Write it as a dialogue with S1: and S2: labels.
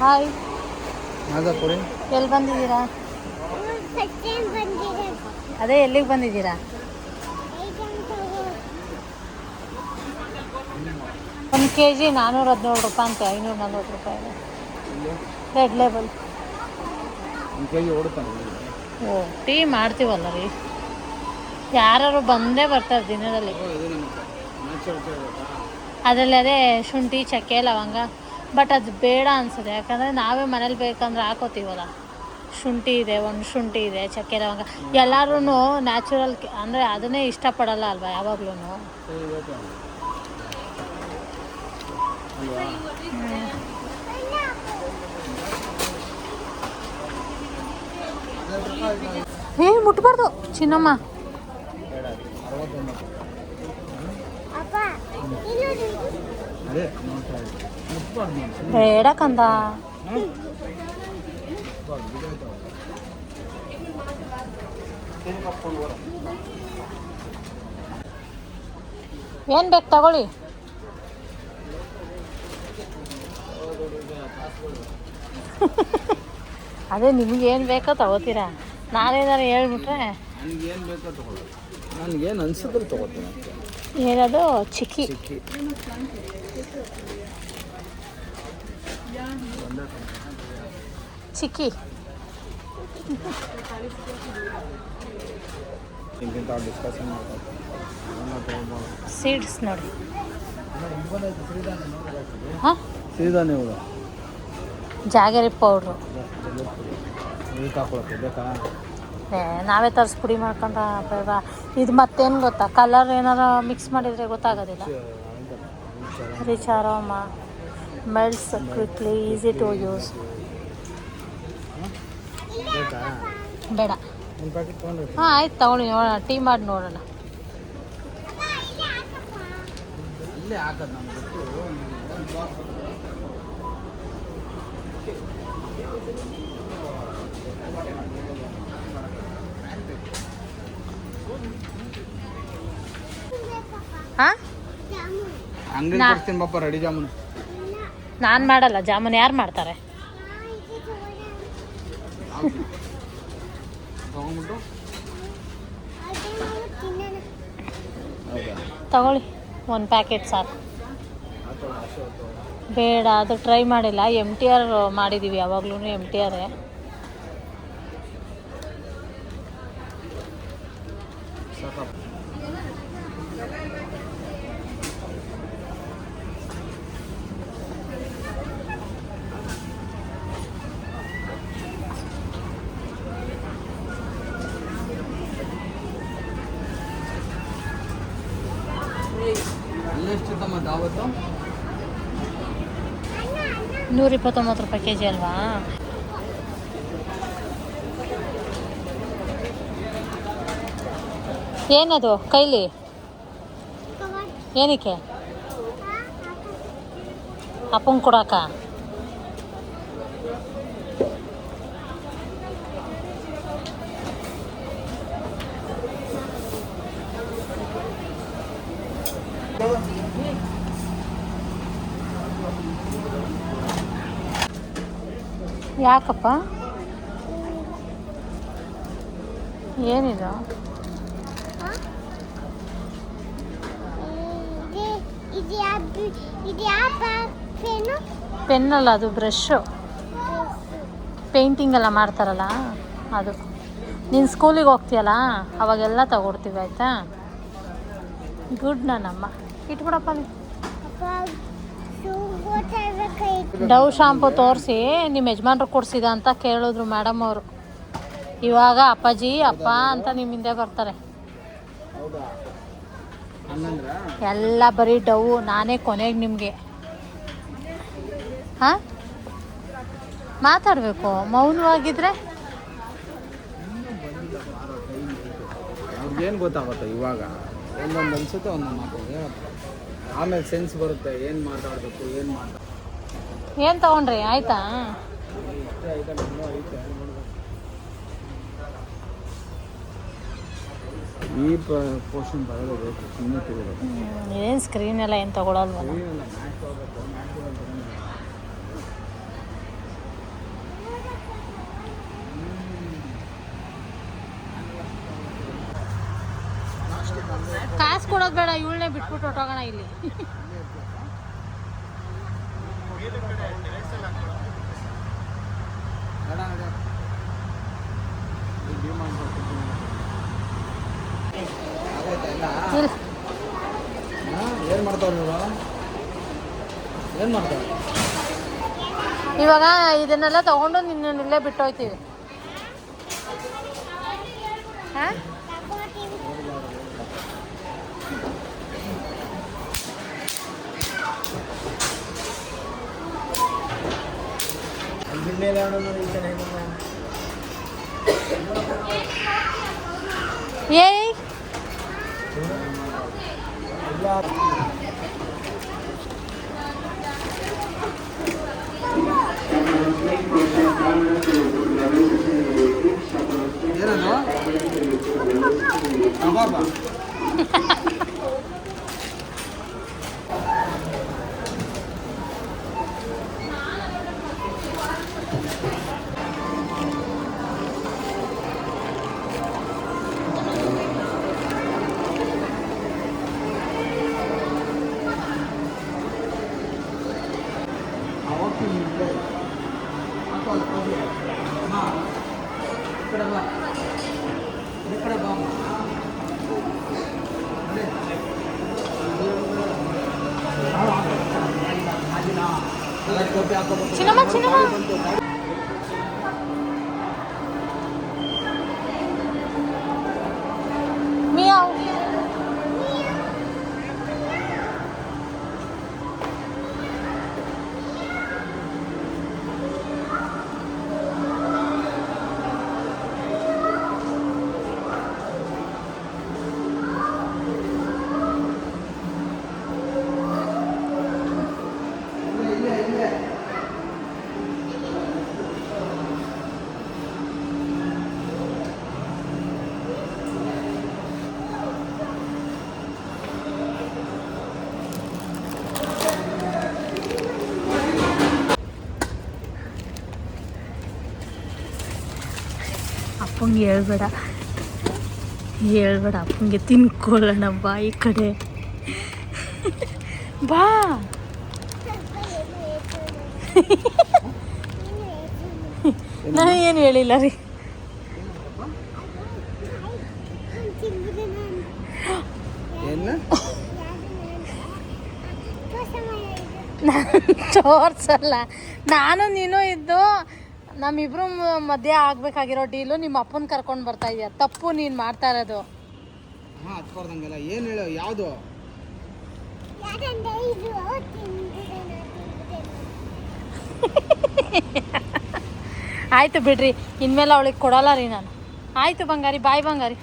S1: Hi.
S2: ಮಾದಾಪುರಿ.
S1: ಎಲ್ಲಿ ಬಂದಿದ್ದೀರಾ? ಅದೇ ಎಲ್ಲಿಗೆ ಬಂದಿದ್ದೀರಾ? 1 kg 417 ರೂಪಾಯಿ ಅಂತೆ, 540 ರೂಪಾಯಿ ರೆಡ್ ಲೇಬಲ್. ಓ, ಟೀ ಮಾಡ್ತೀವಲ್ಲ ರೀ, ಯಾರು ಬಂದೇ ಬರ್ತಾರೆ ದಿನದಲ್ಲಿ. ಅದರಲ್ಲಿ ಅದೇ ಶುಂಠಿ, ಚಕ್ಕೆ, ಲವಂಗ. ಬಟ್ ಅದು ಬೇಡ ಅನ್ಸುತ್ತೆ, ಯಾಕಂದರೆ ನಾವೇ ಮನೇಲಿ ಬೇಕಂದ್ರೆ ಹಾಕೋತೀವಲ್ಲ. ಶುಂಠಿ ಇದೆ, ಒಂದು ಶುಂಠಿ ಇದೆ, ಚಕ್ಕೆ, ಲವಂಗ. ಎಲ್ಲರೂ ನ್ಯಾಚುರಲ್ ಅಂದರೆ ಅದನ್ನೇ ಇಷ್ಟಪಡಲ್ಲ ಅಲ್ವಾ ಯಾವಾಗ್ಲೂ. ಮುಟ್ಬಾರ್ದು ಚಿನ್ನಮ್ಮ. ಬೇಡ ಕಂದ. ಏನ್ ಬೇಕು ತಗೊಳ್ಳಿ. ಅದೇ ನಿಮ್ಗೆ ಏನು ಬೇಕೋ ತಗೋತೀರಾ, ನಾನೇನಾರು ಹೇಳ್ಬಿಟ್ರೆ.
S2: ನನಗೇನು ಬೇಕೋ ತಗೊಳ್ಳೋದು, ನನಗೇನು ಅನ್ಸಿದ್ರೆ ತಗೋತೀನಿ.
S1: ಏನದು? ಚಿಕ್ಕಿ. ಚಿಕ್ಕಿ ಸೀಡ್ಸ್ ನೋಡಿ. ಹಾಂ,
S2: ಸಿರಿಧಾನ್ಯ
S1: ಜಾಗರಿ ಪೌಡ್ರು. ನಾವೇ ತರಿಸಿ ಪುಡಿ ಮಾಡ್ಕೊಂಡ್ರೆ ಬೇಡ. ಇದು ಮತ್ತೇನು ಗೊತ್ತಾ, ಕಲರ್ ಏನಾರು ಮಿಕ್ಸ್ ಮಾಡಿದರೆ ಗೊತ್ತಾಗೋದಿಲ್ಲ. Rich aroma, melts quickly, easy to use. ಬೇಡ. ಹಾಂ ಆಯ್ತು, ತಗೊಳ್ಳಿ, ನೋಡೋಣ, ಟೀ ಮಾಡಿ ನೋಡೋಣ. ಹಾಂ,
S2: ರೆಡಿ ಜಾಮೂನು
S1: ನಾನು ಮಾಡಲ್ಲ. ಜಾಮೂನ್ ಯಾರು ಮಾಡ್ತಾರೆ? ತಗೊಳ್ಳಿ, 1 ಪ್ಯಾಕೆಟ್ ಸಾಕು. ಬೇಡ, ಅದು ಟ್ರೈ ಮಾಡಿಲ್ಲ. MTR ಮಾಡಿದ್ದೀವಿ, ಯಾವಾಗ್ಲೂ MTR.
S2: ಎಷ್ಟಿತ್ತಮ್ಮ ದಾವತ್ತು?
S1: 129 ರೂಪಾಯಿ kg ಅಲ್ವಾ? ಏನದು ಕೈಲಿ? ಏನಕ್ಕೆ? ಅಪ್ಪಂಗೆ ಕೊಡಾಕ? ಯಾಕಪ್ಪ? ಏನಿದು? ಪೆನ್ನಲ್ಲ, ಅದು ಬ್ರಷು. ಪೇಂಟಿಂಗ್ ಎಲ್ಲ ಮಾಡ್ತಾರಲ್ಲ ಅದು. ನೀನು ಸ್ಕೂಲಿಗೆ ಹೋಗ್ತೀಯಲ್ಲ ಅವಾಗೆಲ್ಲ ತಗೊಡ್ತೀವಿ, ಆಯಿತಾ? ಗುಡ್ ನನ್ನಮ್ಮ. ಇಟ್ಬಿಡಪ್ಪ. ಡವ್ ಶಾಂಪು ತೋರಿಸಿ ನಿಮ್ಮ ಯಜಮಾನ್ರು ಕೊಡಿಸಿದ ಅಂತ ಕೇಳಿದ್ರು ಮೇಡಮ್ ಅವರು. ಇವಾಗ ಅಪ್ಪಾಜಿ ಅಪ್ಪ ಅಂತ ನಿಮ್ಮ ಹಿಂದೆ ಬರ್ತಾರೆ. ಎಲ್ಲ ಬರೀ ಡವ್. ನಾನೇ ಕೊನೆಗೆ ನಿಮಗೆ. ಹಾಂ, ಮಾತಾಡಬೇಕು, ಮೌನವಾಗಿದ್ರೆ
S2: ಏನು ಗೊತ್ತಾಗುತ್ತೆ. ಇವಾಗ ಒಂದೊಂದು ಅನ್ಸುತ್ತೆ, ಒಂದೊಂದು ಮಾತಾಡೋದು. ಆಮೇಲೆ ಸೆನ್ಸ್ ಬರುತ್ತೆ, ಏನು ಮಾತಾಡಬೇಕು,
S1: ಏನು ತಗೊಂಡ್ರಿ? ಆಯಿತಾ?
S2: ಈ ಪೋರ್ಷನ್ ಬರೋಬೇಕು, ಸುಮ್ಮನೆ ತಿರುಗೋದು.
S1: ಏನು ಸ್ಕ್ರೀನ್ ಎಲ್ಲ ಏನು ತಗೊಳಲ್ವಲ್ಲ. ಬಿಡೋದು ಬೇಡ, ಇವಳನ್ನೇ ಬಿಟ್ಬಿಟ್ಟು ಹೊಟ್ಟೋಗೋಣ ಇಲ್ಲಿ.
S2: ಏನು ಮಾಡ್ತಾವ್ರು ನೀವು? ಏನು ಮಾಡ್ತಾವೆ?
S1: ಇವಾಗ ಇದನ್ನೆಲ್ಲ ತಗೊಂಡು ನಿನ್ನ ಇಲ್ಲೇ ಬಿಟ್ಟು ಹೋಗ್ತೀವಿ. ಹಾಂ ಏಯ್
S2: ಏನದು? ಕಬಾಬ.
S1: ಚಿನ್ನಮ್ಮ ಚಿನ್ನಮ್ಮ ಮಿಯಾವ್. ಅಪ್ಪಂಗೆ ಹೇಳ್ಬೇಡ ಅಪ್ಪಂಗೆ ತಿನ್ಕೊಳ್ಳೋಣ ಬಾ ಈ ಕಡೆ ಬಾ. ನಾನು ಏನು ಹೇಳಿಲ್ಲ ರೀ. ತೋರ್ಸಲ್ಲ, ನಾನು ನೀನು ಇದ್ದು ನಮ್ಮಿಬ್ರು ಮಧ್ಯೆ ಆಗ್ಬೇಕಾಗಿರೋ ಡೀಲು ನಿಮ್ಮ ಅಪ್ಪನ ಕರ್ಕೊಂಡು ಬರ್ತಾ ಇದೆಯಾ? ತಪ್ಪು ನೀನು ಮಾಡ್ತಾ ಇರೋದು.
S2: ಹತ್ಕೊಡ್ದಂಗೆಲ್ಲ ಏನು ಹೇಳೋ? ಯಾವುದು?
S1: ಆಯಿತು ಬಿಡ್ರಿ, ಇನ್ಮೇಲೆ ಅವಳಿಗೆ ಕೊಡಲ್ಲ ರೀ ನಾನು. ಆಯಿತು ಬಂಗಾರಿ, ಬಾಯ್ ಬಂಗಾರಿ.